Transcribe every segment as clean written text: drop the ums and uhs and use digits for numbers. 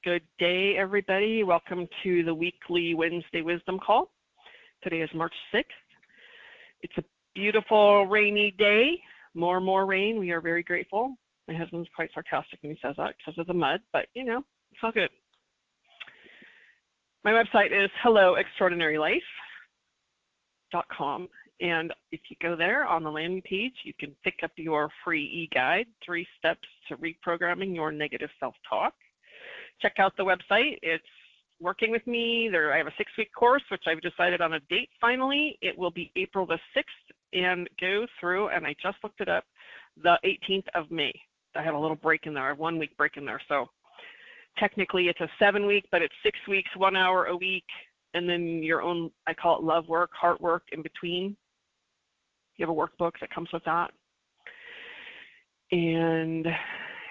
Good day, everybody. Welcome to the weekly Wednesday Wisdom Call. Today is March 6th. It's a beautiful rainy day. More and more rain. We are very grateful. My husband's quite sarcastic when he says that because of the mud, but you know, it's all good. My website is helloextraordinarylife.com. And if you go there on the landing page, you can pick up your free e-guide, 3 Steps to Reprogramming Your Negative Self-Talk. Check out the website. It's working with me. I have a 6-week course, which I've decided on a date finally. It will be April the 6th and go through, and I just looked it up, the 18th of May. I have a little break in there, a 1-week break in there. So technically it's a 7-week, but it's 6 weeks, 1 hour a week, and then your own, I call it love work, heart work in between. You have a workbook that comes with that. And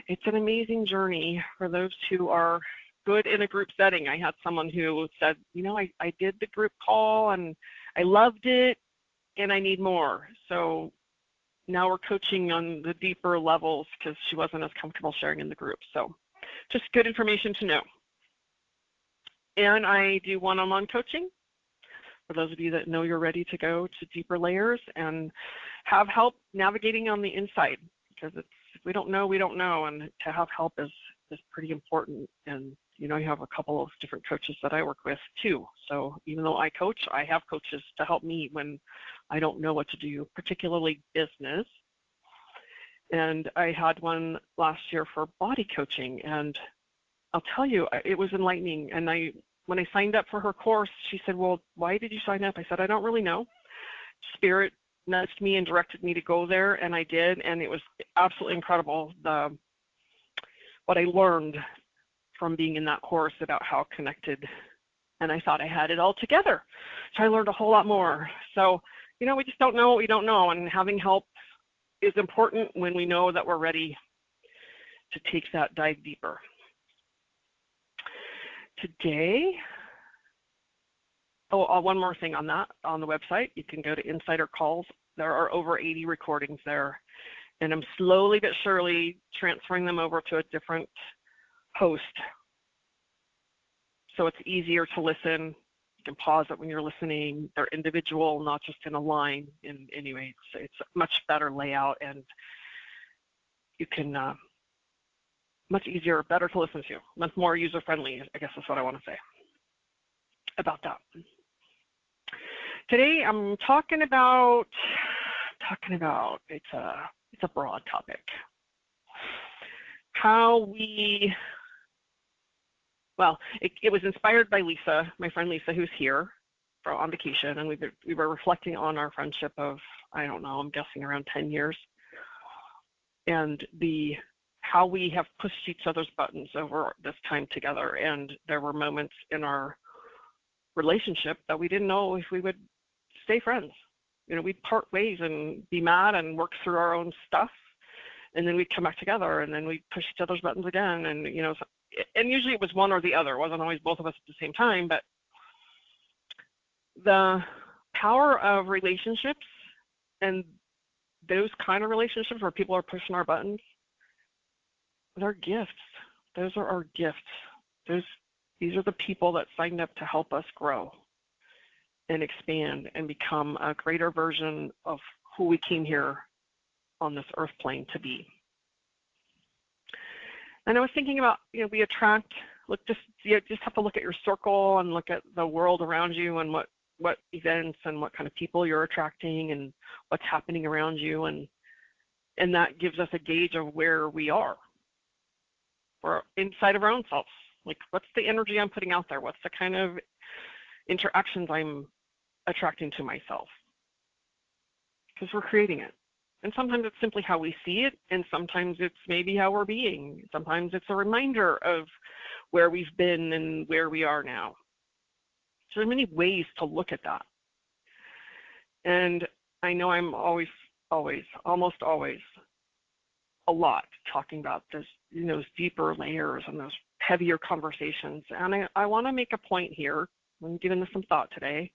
it's an amazing journey for those who are good in a group setting. I had someone who said, you know, I did the group call and I loved it and I need more. So now we're coaching on the deeper levels because she wasn't as comfortable sharing in the group. So just good information to know. And I do one-on-one coaching for those of you that know you're ready to go to deeper layers and have help navigating on the inside, because if we don't know, we don't know, and to have help is pretty important. And you know, you have a couple of different coaches that I work with too. So even though I coach, I have coaches to help me when I don't know what to do, particularly business. And I had one last year for body coaching, and I'll tell you, it was enlightening. And when I signed up for her course, she said, well, why did you sign up? I said, I don't really know. Spirit nudged me and directed me to go there, and I did, and it was absolutely incredible, what I learned from being in that course about how connected, and I thought I had it all together. So I learned a whole lot more. So, you know, we just don't know what we don't know, and having help is important when we know that we're ready to take that dive deeper. Today, one more thing on that, on the website, you can go to Insider Calls. There are over 80 recordings there, and I'm slowly but surely transferring them over to a different host. So it's easier to listen. You can pause it when you're listening. They're individual, not just in a line. And anyway, it's a much better layout, and you can much easier, better to listen to, much more user-friendly, I guess that's what I want to say about that. Today I'm talking about, it's a broad topic. How we, well, it was inspired by Lisa, my friend Lisa, who's here on vacation, and we were reflecting on our friendship of, I don't know, I'm guessing around 10 years, and how we have pushed each other's buttons over this time together. And there were moments in our relationship that we didn't know if we would stay friends. You know, we'd part ways and be mad and work through our own stuff, and then we'd come back together, and then we'd push each other's buttons again. And, you know, and usually it was one or the other. It wasn't always both of us at the same time, but the power of relationships and those kind of relationships where people are pushing our buttons, they're gifts. Those are our gifts. These are the people that signed up to help us grow and expand and become a greater version of who we came here on this earth plane to be. And I was thinking about, you know, we attract, you just have to look at your circle and look at the world around you and what events and what kind of people you're attracting and what's happening around you, and that gives us a gauge of where we are. Or inside of our own selves. Like, what's the energy I'm putting out there? What's the kind of interactions I'm attracting to myself? Because we're creating it. And sometimes it's simply how we see it, and sometimes it's maybe how we're being. Sometimes it's a reminder of where we've been and where we are now. So there are many ways to look at that. And I know I'm almost always a lot talking about this, you know, those deeper layers and those heavier conversations. And I want to make a point here, I'm giving this some thought today,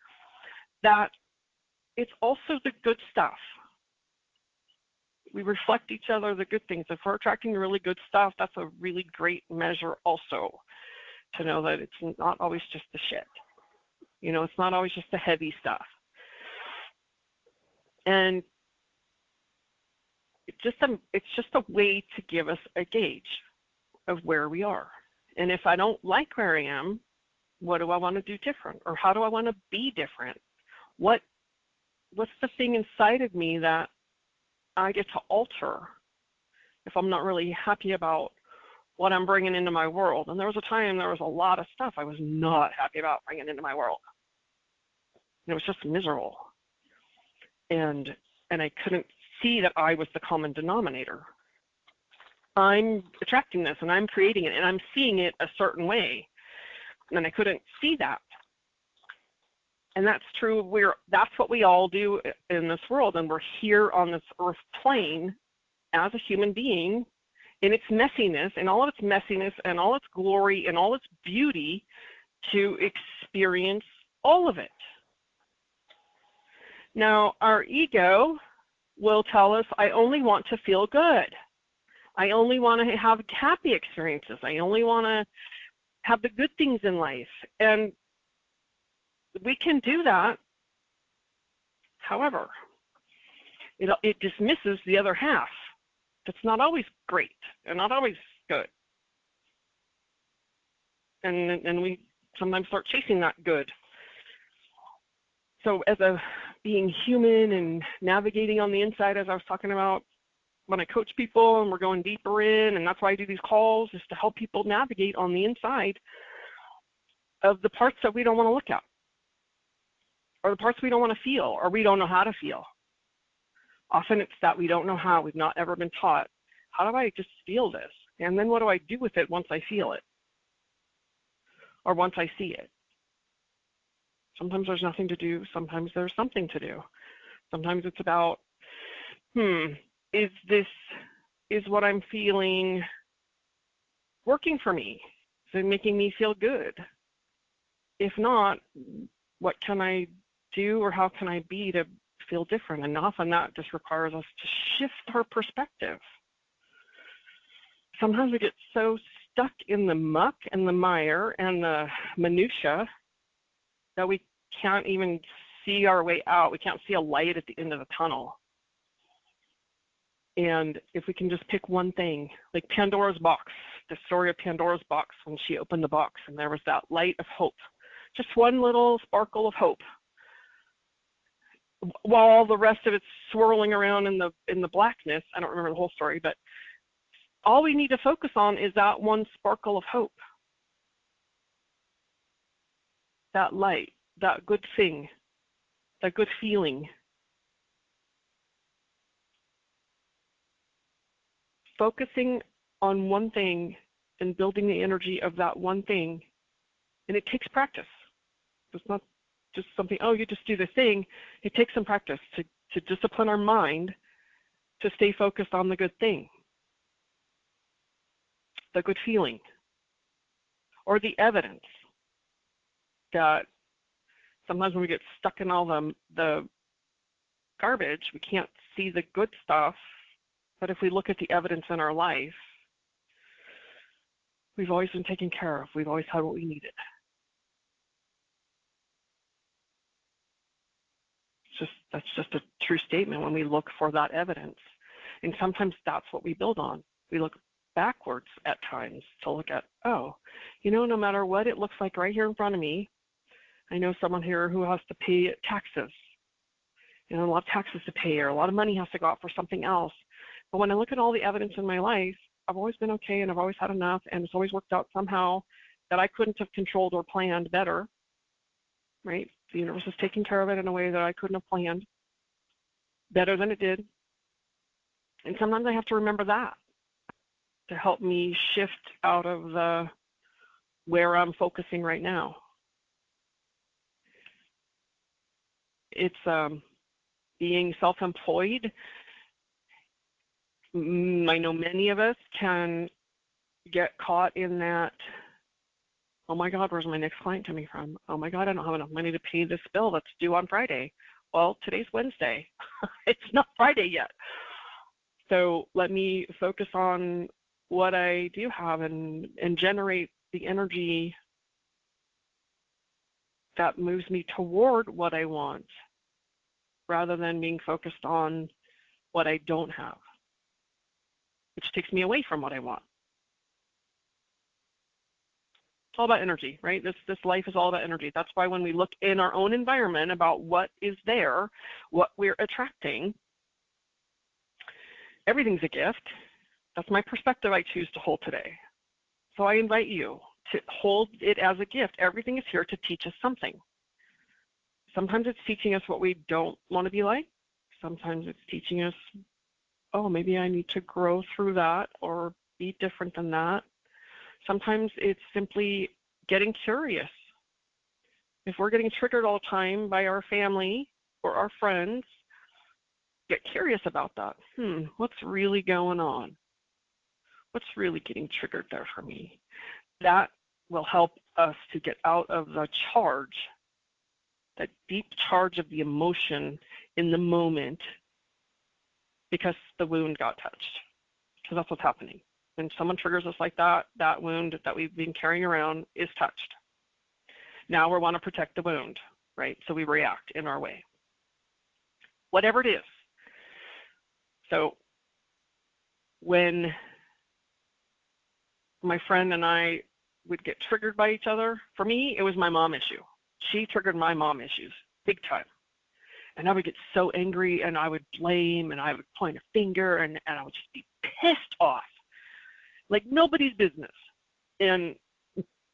that it's also the good stuff. We reflect each other the good things. If we're attracting really good stuff, that's a really great measure also. to know that it's not always just the shit. You know, it's not always just the heavy stuff. And it's just a way to give us a gauge of where we are. And if I don't like where I am, what do I want to do different? Or how do I want to be different? What's the thing inside of me that I get to alter if I'm not really happy about what I'm bringing into my world? And there was a time, there was a lot of stuff I was not happy about bringing into my world. And it was just miserable. And I couldn't see that I was the common denominator. I'm attracting this and I'm creating it and I'm seeing it a certain way. And I couldn't see that. And that's true. That's what we all do in this world. And we're here on this earth plane as a human being in its messiness, and all of its messiness and all its glory and all its beauty to experience all of it. Now, our ego will tell us, I only want to feel good. I only want to have happy experiences. I only want to have the good things in life. And we can do that. However, it dismisses the other half. It's not always great and not always good. And we sometimes start chasing that good. So as a being human and navigating on the inside, as I was talking about when I coach people and we're going deeper in, and that's why I do these calls, is to help people navigate on the inside of the parts that we don't want to look at, or the parts we don't want to feel, or we don't know how to feel. Often it's that we don't know how. We've not ever been taught, how do I just feel this? And then what do I do with it once I feel it? Or once I see it? Sometimes there's nothing to do. Sometimes there's something to do. Sometimes it's about, is what I'm feeling working for me? Is it making me feel good? If not, what can I do or how can I be to feel different? And often that just requires us to shift our perspective. Sometimes we get so stuck in the muck and the mire and the minutia that we can't even see our way out. We can't see a light at the end of the tunnel. And if we can just pick one thing, like Pandora's box, the story of Pandora's box, when she opened the box and there was that light of hope, just one little sparkle of hope, while all the rest of it's swirling around in the blackness. I don't remember the whole story, but all we need to focus on is that one sparkle of hope, that light, that good thing, that good feeling. Focusing on one thing and building the energy of that one thing, and it takes practice. It's not just something, you just do this thing. It takes some practice to discipline our mind to stay focused on the good thing, the good feeling, or the evidence that sometimes when we get stuck in all the garbage, we can't see the good stuff. But if we look at the evidence in our life, we've always been taken care of. We've always had what we needed. That's just a true statement when we look for that evidence. And sometimes that's what we build on. We look backwards at times to look at, no matter what it looks like right here in front of me, I know someone here who has to pay taxes, a lot of taxes to pay, or a lot of money has to go out for something else. But when I look at all the evidence in my life, I've always been okay and I've always had enough, and it's always worked out somehow that I couldn't have controlled or planned better, right? The universe is taking care of it in a way that I couldn't have planned better than it did. And sometimes I have to remember that to help me shift out of where I'm focusing right now. It's being self-employed. I know many of us can get caught in that, oh my God, where's my next client coming from? Oh my God, I don't have enough money to pay this bill that's due on Friday. Well, today's Wednesday. It's not Friday yet. So let me focus on what I do have and generate the energy that moves me toward what I want rather than being focused on what I don't have, which takes me away from what I want. It's all about energy, right? This life is all about energy. That's why when we look in our own environment about what is there, what we're attracting, everything's a gift. That's my perspective I choose to hold today. So I invite you to hold it as a gift. Everything is here to teach us something. Sometimes it's teaching us what we don't want to be like. Sometimes it's teaching us, oh, maybe I need to grow through that or be different than that. Sometimes it's simply getting curious. If we're getting triggered all the time by our family or our friends, get curious about that. What's really going on? What's really getting triggered there for me? That will help us to get out of the charge, that deep charge of the emotion in the moment, because the wound got touched. Because that's what's happening. When someone triggers us like that, that wound that we've been carrying around is touched. Now we want to protect the wound, right? So we react in our way. Whatever it is. So when my friend and I would get triggered by each other, for me, it was my mom issue. She triggered my mom issues, big time. And I would get so angry, and I would blame, and I would point a finger, and I would just be pissed off, like nobody's business. And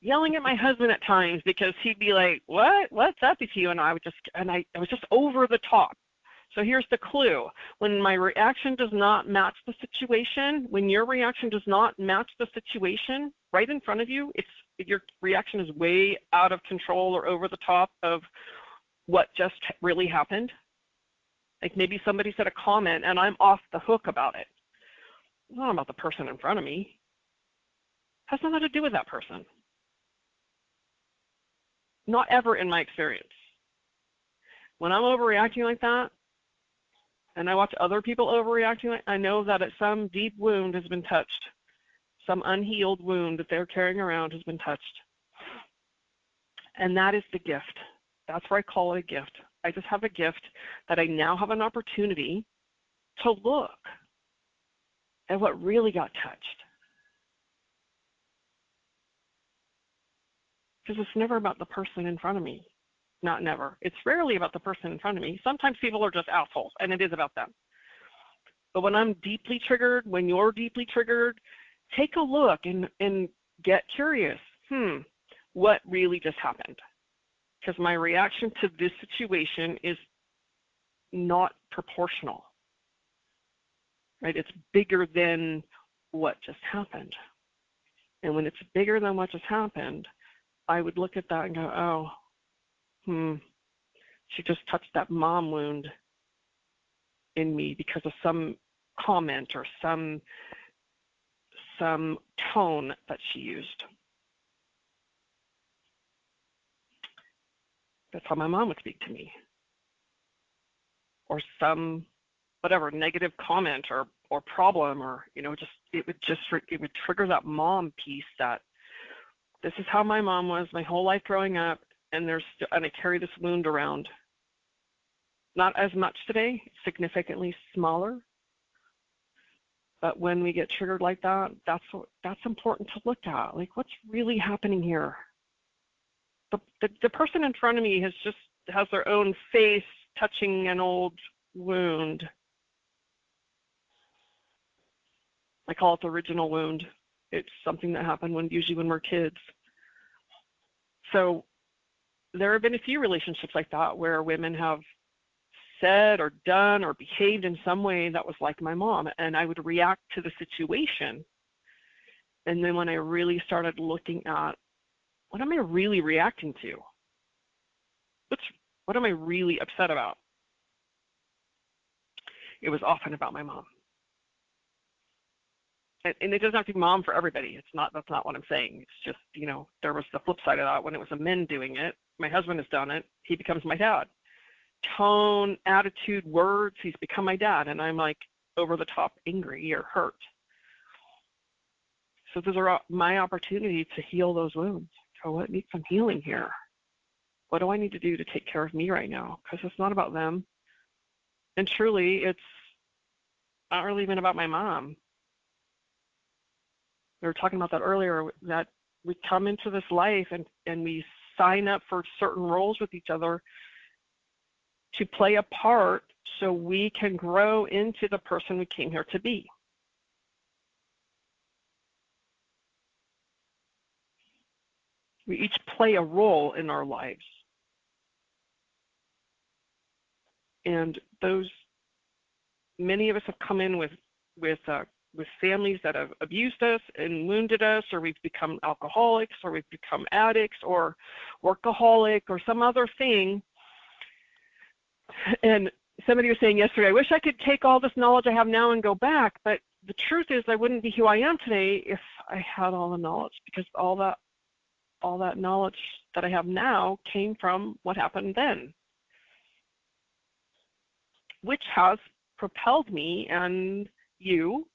yelling at my husband at times because he'd be like, what's up with you? And I was just over the top. So here's the clue. When my reaction does not match the situation, when your reaction does not match the situation right in front of you, your reaction is way out of control or over the top of what just really happened. Like maybe somebody said a comment and I'm off the hook about it. It's not about the person in front of me. It has nothing to do with that person. Not ever in my experience. When I'm overreacting like that, and I watch other people overreacting, I know that some deep wound has been touched. Some unhealed wound that they're carrying around has been touched. And that is the gift. That's why I call it a gift. I just have a gift that I now have an opportunity to look at what really got touched. Because it's never about the person in front of me. Not never. It's rarely about the person in front of me. Sometimes people are just assholes, and it is about them. But when I'm deeply triggered, when you're deeply triggered, take a look and get curious. What really just happened? Because my reaction to this situation is not proportional, right? It's bigger than what just happened. And when it's bigger than what just happened, I would look at that and go, she just touched that mom wound in me because of some comment or some tone that she used. That's how my mom would speak to me. Or some whatever negative comment or problem, or it would trigger that mom piece that this is how my mom was my whole life growing up, and I carry this wound around. Not as much today, significantly smaller. But when we get triggered like that, that's important to look at. Like, what's really happening here? The person in front of me has their own face touching an old wound. I call it the original wound. It's something that happened usually when we're kids. So there have been a few relationships like that where women have said or done or behaved in some way that was like my mom, and I would react to the situation. And then when I really started looking at what am I really reacting to? What am I really upset about? It was often about my mom. And it doesn't have to be mom for everybody. That's not what I'm saying. It's just, there was the flip side of that when it was a men doing it. My husband has done it. He becomes my dad. Tone, attitude, words, he's become my dad. And I'm like over the top angry or hurt. So those are my opportunity to heal those wounds. So what needs some healing here? What do I need to do to take care of me right now? Because it's not about them. And truly, it's not really even about my mom. We were talking about that earlier, that we come into this life and we sign up for certain roles with each other to play a part so we can grow into the person we came here to be. We each play a role in our lives. And many of us have come in with families that have abused us and wounded us, or we've become alcoholics, or we've become addicts, or workaholic, or some other thing. And somebody was saying yesterday, I wish I could take all this knowledge I have now and go back, but the truth is I wouldn't be who I am today if I had all the knowledge, because all that knowledge that I have now came from what happened then, which has propelled me and you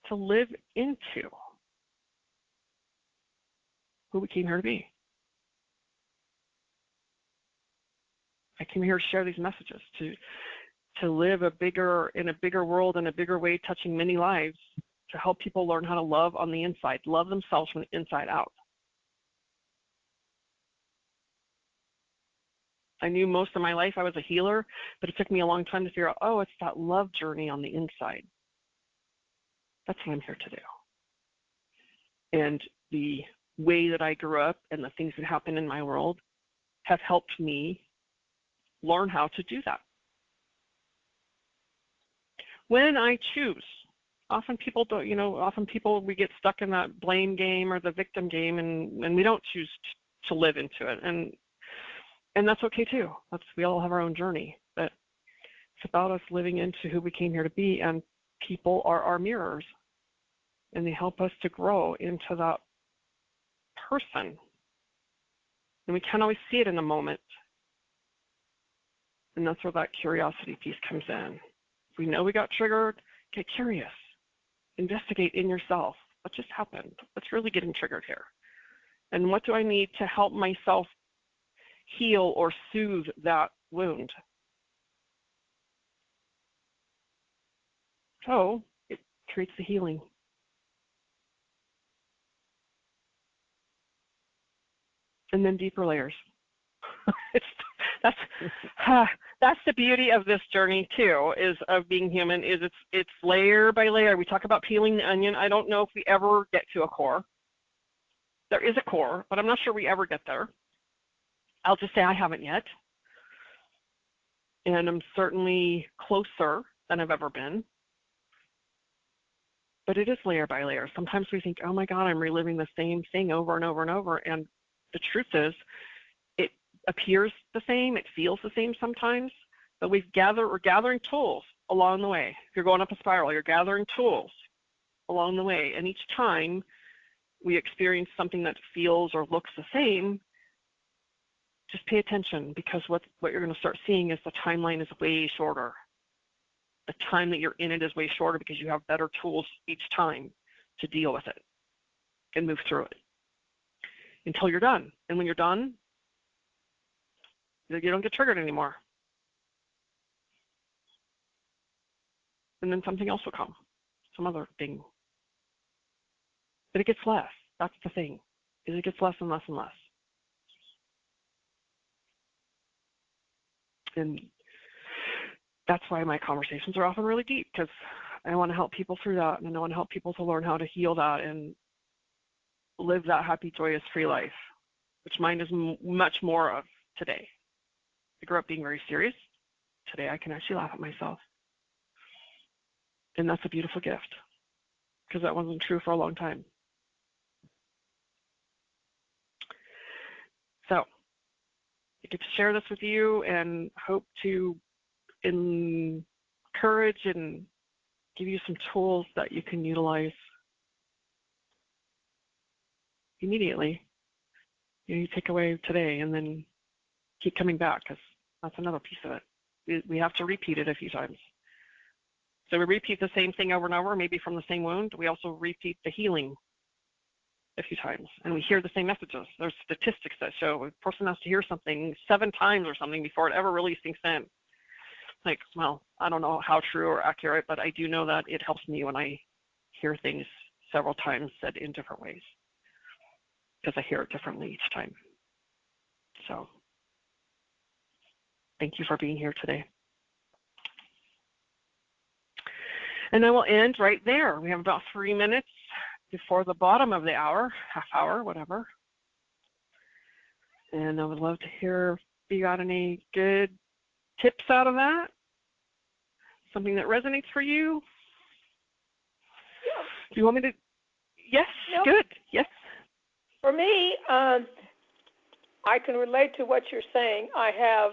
to live into who we came here to be. I came here to share these messages, to live in a bigger world in a bigger way, touching many lives, to help people learn how to love on the inside, love themselves from the inside out. I knew most of my life I was a healer, but it took me a long time to figure out, it's that love journey on the inside. That's what I'm here to do. And the way that I grew up and the things that happened in my world have helped me learn how to do that. When I choose, often people don't, we get stuck in that blame game or the victim game, and we don't choose to live into it. And that's okay too. We all have our own journey, but it's about us living into who we came here to be, and people are our mirrors, and they help us to grow into that person. And we can't always see it in the moment. And that's where that curiosity piece comes in. If we know we got triggered, get curious. Investigate in yourself. What just happened? What's really getting triggered here? And what do I need to help myself heal or soothe that wound? So it creates the healing. And then deeper layers. That's the beauty of this journey too, is of being human, is it's layer by layer. We talk about peeling the onion. I don't know if we ever get to a core. There is a core, but I'm not sure we ever get there. I'll just say I haven't yet. And I'm certainly closer than I've ever been. But it is layer by layer. Sometimes we think, oh my God, I'm reliving the same thing over and over and over. And the truth is, it appears the same, it feels the same sometimes, but we're gathering tools along the way. If you're going up a spiral, you're gathering tools along the way. And each time we experience something that feels or looks the same, just pay attention, because what you're going to start seeing is the timeline is way shorter. The time that you're in it is way shorter because you have better tools each time to deal with it and move through it until you're done. And when you're done, you don't get triggered anymore. And then something else will come, some other thing. But it gets less. That's the thing, is it gets less and less and less. And that's why my conversations are often really deep, because I want to help people through that, and I want to help people to learn how to heal that and live that happy, joyous, free life, which mine is much more of today. I grew up being very serious. Today I can actually laugh at myself. And that's a beautiful gift, because that wasn't true for a long time. So I get to share this with you and hope to encourage and give you some tools that you can utilize immediately. You take away today and then keep coming back, because that's another piece of it. We have to repeat it a few times So we repeat the same thing over and over, maybe from the same wound. We also repeat the healing a few times, and we hear the same messages. There's statistics that show a person has to hear something 7 times or something before it ever really sinks in. Like, well, I don't know how true or accurate, but I do know that it helps me when I hear things several times said in different ways, because I hear it differently each time. So thank you for being here today. And I will end right there. We have about 3 minutes before the bottom of the hour, half hour, whatever. And I would love to hear if you got any good tips out of that, something that resonates for you. Yeah. Do you want me to? Yes, Nope. Good, yes. For me, I can relate to what you're saying. I have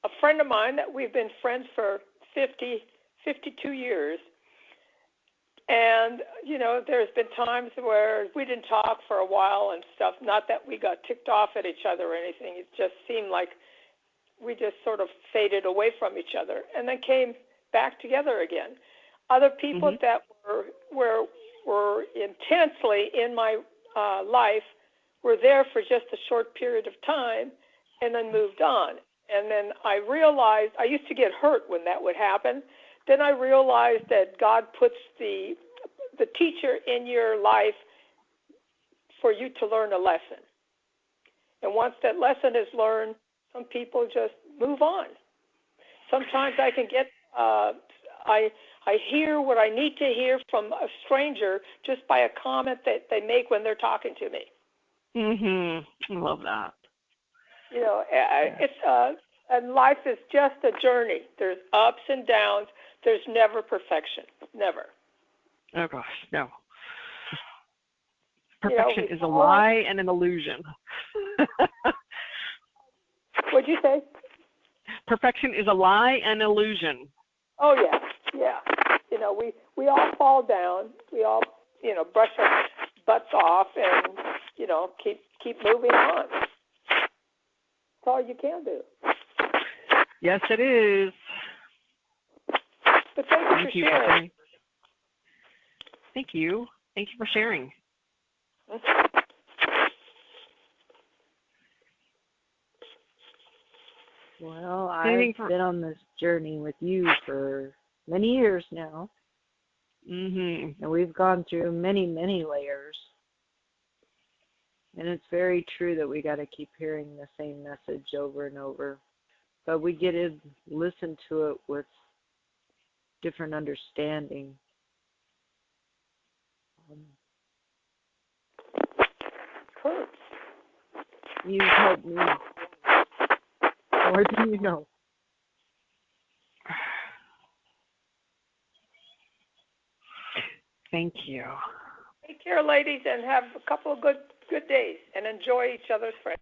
a friend of mine that we've been friends for 52 years. And, there's been times where we didn't talk for a while and stuff. Not that we got ticked off at each other or anything. It just seemed like we just sort of faded away from each other and then came back together again. Other people that were intensely in my life were there for just a short period of time and then moved on. And then I realized, I used to get hurt when that would happen. Then I realized that God puts the teacher in your life for you to learn a lesson. And once that lesson is learned, some people just move on. Sometimes I can get, I hear what I need to hear from a stranger just by a comment that they make when they're talking to me. I love that. It's and life is just a journey. There's ups and downs. There's never perfection. Never. Oh gosh, no. Perfection is a lie and an illusion. What'd you say? Perfection is a lie and illusion. Oh yeah. We all fall down. We all brush our butts off and keep moving on. That's all you can do. Yes, it is. But thank you for sharing. Thank you. Thank you for sharing. Well, I've been on this journey with you for many years now. And we've gone through many, many layers. And it's very true that we got to keep hearing the same message over and over. But we get to listen to it with different understanding. Kurt, you've helped me more than you know. Thank you. Take care, ladies, and have a couple of good days, and enjoy each other's friends.